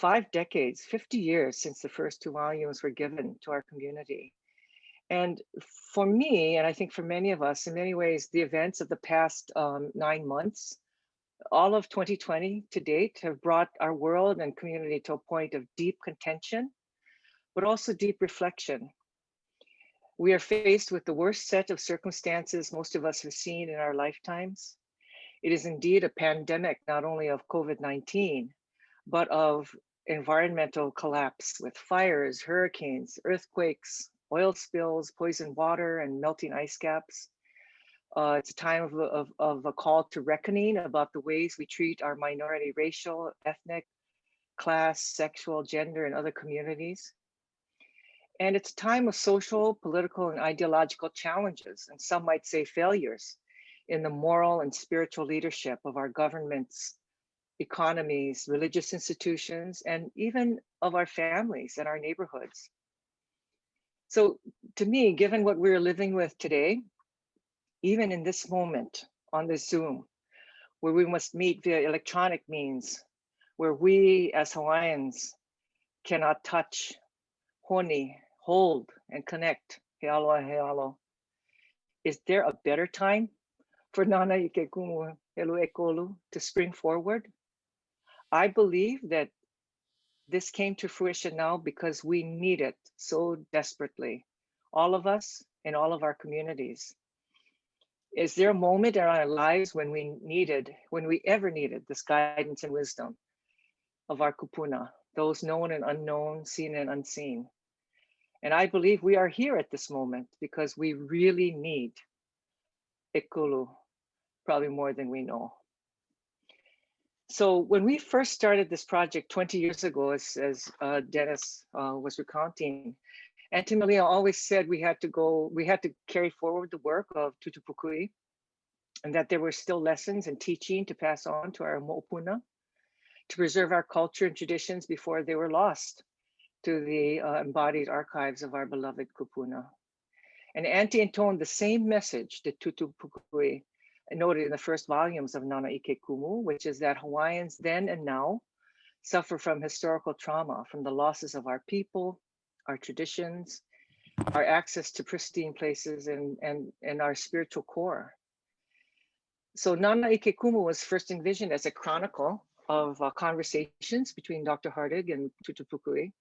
5 decades, 50 years since the first two volumes were given to our community. And for me, and I think for many of us, in many ways, the events of the past 9 months, all of 2020 to date, have brought our world and community to a point of deep contention, but also deep reflection. We are faced with the worst set of circumstances most of us have seen in our lifetimes. It is indeed a pandemic, not only of COVID-19, but of environmental collapse with fires, hurricanes, earthquakes, oil spills, poisoned water, and melting ice caps. It's a time of a call to reckoning about the ways we treat our minority racial, ethnic, class, sexual, gender, and other communities. And it's a time of social, political, and ideological challenges, and some might say failures, in the moral and spiritual leadership of our governments, economies, religious institutions, and even of our families and our neighborhoods. So to me, given what we're living with today, even in this moment on this Zoom, where we must meet via electronic means, where we as Hawaiians cannot touch, honi, hold, and connect, healo, healo, is there a better time for Nāna I Ke Kumu, Helu ʻEkolu to spring forward? I believe that this came to fruition now because we need it so desperately, all of us in all of our communities. Is there a moment in our lives when we ever needed this guidance and wisdom of our kūpuna, those known and unknown, seen and unseen? And I believe we are here at this moment because we really need ʻEkolu, probably more than we know. So when we first started this project 20 years ago, as Dennis was recounting, Aunty Malia always said we had to carry forward the work of Tūtū Pukuʻi, and that there were still lessons and teaching to pass on to our moʻopuna, to preserve our culture and traditions before they were lost to the embodied archives of our beloved kūpuna. And Aunty intoned the same message that Tūtū Pukuʻi noted in the first volumes of Nāna I Ke Kumu, which is that Hawaiians then and now suffer from historical trauma, from the losses of our people, our traditions, our access to pristine places, and our spiritual core. So Nāna I Ke Kumu was first envisioned as a chronicle of conversations between Dr. Hardig and Tūtū Pukuʻi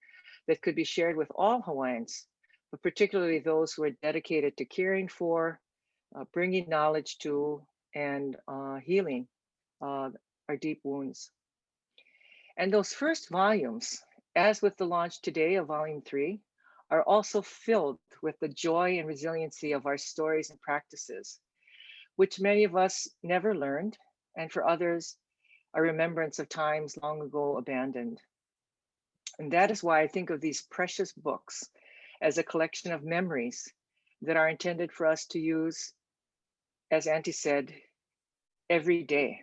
that could be shared with all Hawaiians, but particularly those who are dedicated to caring for, bringing knowledge to, and healing our deep wounds. And those first volumes, as with the launch today of Volume 3, are also filled with the joy and resiliency of our stories and practices, which many of us never learned, and for others, a remembrance of times long ago abandoned. And that is why I think of these precious books as a collection of memories that are intended for us to use, as Aunty said, every day,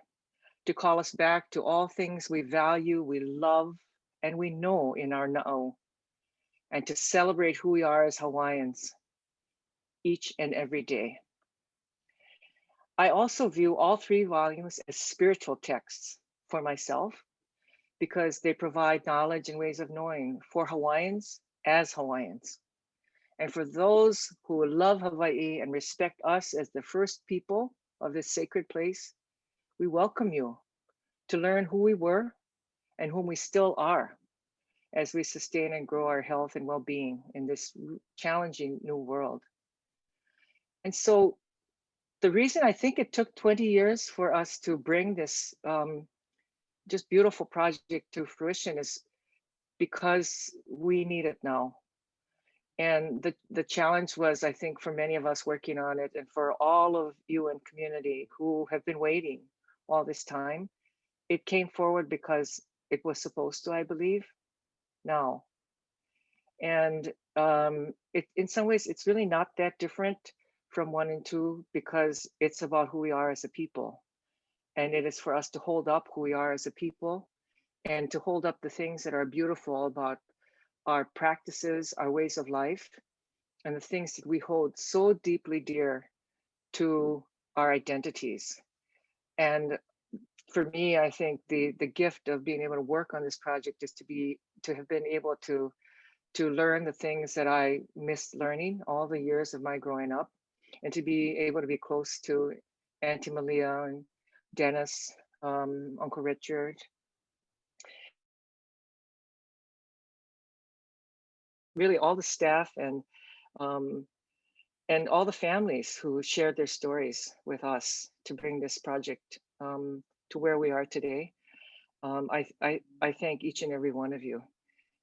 to call us back to all things we value, we love, and we know in our na'au, and to celebrate who we are as Hawaiians each and every day. I also view all 3 volumes as spiritual texts for myself, because they provide knowledge and ways of knowing for Hawaiians as Hawaiians. And for those who love Hawaii and respect us as the first people of this sacred place, we welcome you to learn who we were and whom we still are as we sustain and grow our health and well-being in this challenging new world. And so the reason I think it took 20 years for us to bring this just beautiful project to fruition is because we need it now. And the challenge was, I think, for many of us working on it, and for all of you in community who have been waiting all this time, it came forward because it was supposed to, I believe, now. And in some ways, it's really not that different from 1 and 2, because it's about who we are as a people. And it is for us to hold up who we are as a people, and to hold up the things that are beautiful about our practices, our ways of life, and the things that we hold so deeply dear to our identities. And for me, I think the gift of being able to work on this project is to have been able to learn the things that I missed learning all the years of my growing up, and to be able to be close to Aunty Malia and Dennis, Uncle Richard, really all the staff um, and all the families who shared their stories with us to bring this project to where we are today. I thank each and every one of you.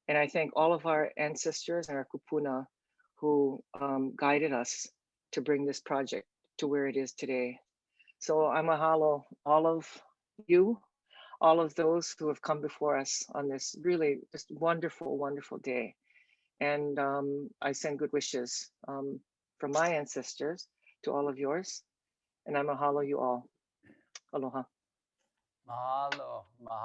And I thank all of our ancestors and our kūpuna who guided us to bring this project to where it is today. So I mahalo all of you, all of those who have come before us on this really just wonderful, wonderful day. And I send good wishes from my ancestors to all of yours. And I mahalo you all. Aloha. Mahalo. Mahalo.